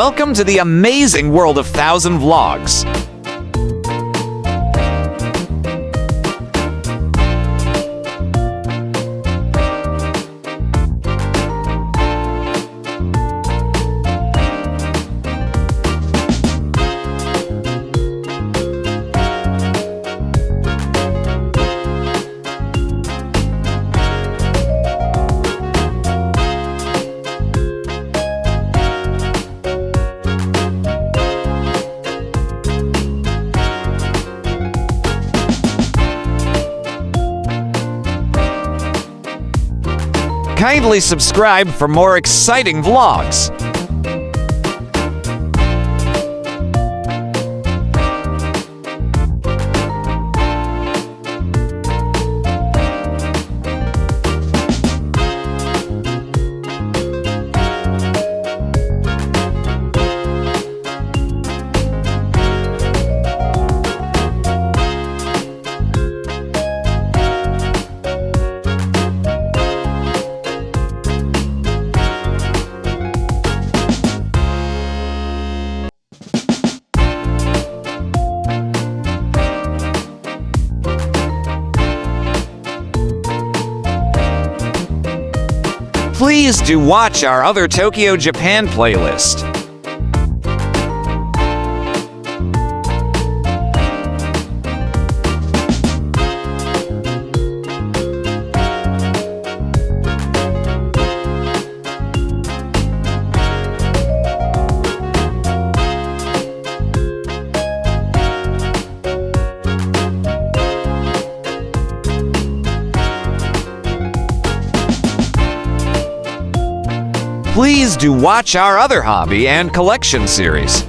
Welcome to the amazing world of 1,000 Vlogs. Kindly subscribe for more exciting vlogs. Please do watch our other Tokyo, Japan playlist. Please do watch our other hobby and collection series.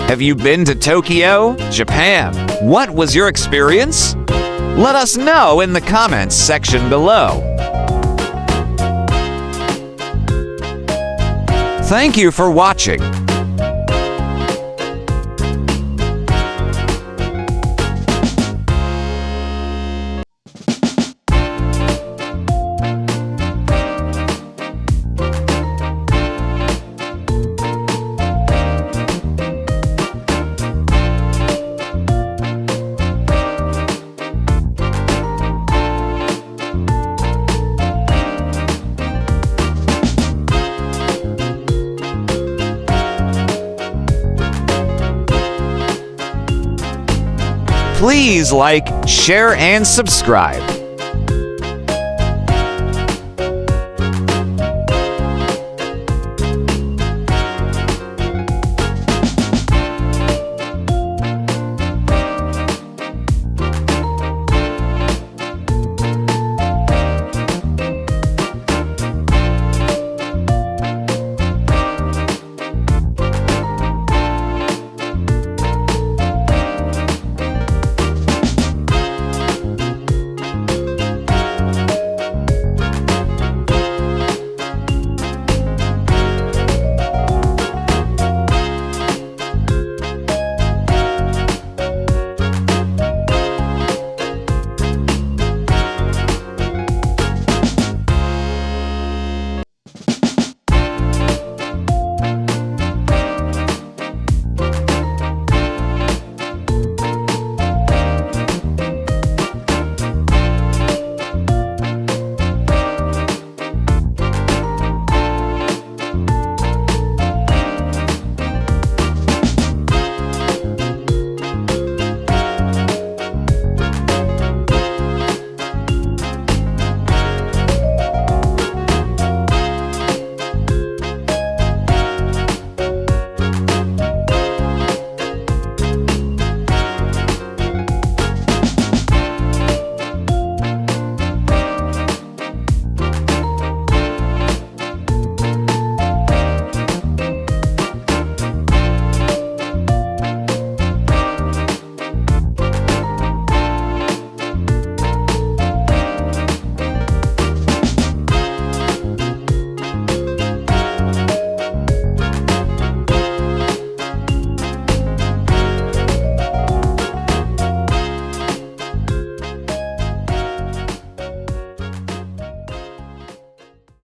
Have you been to Tokyo, Japan? What was your experience? Let us know in the comments section below. Thank you for watching. Please like, share, and subscribe.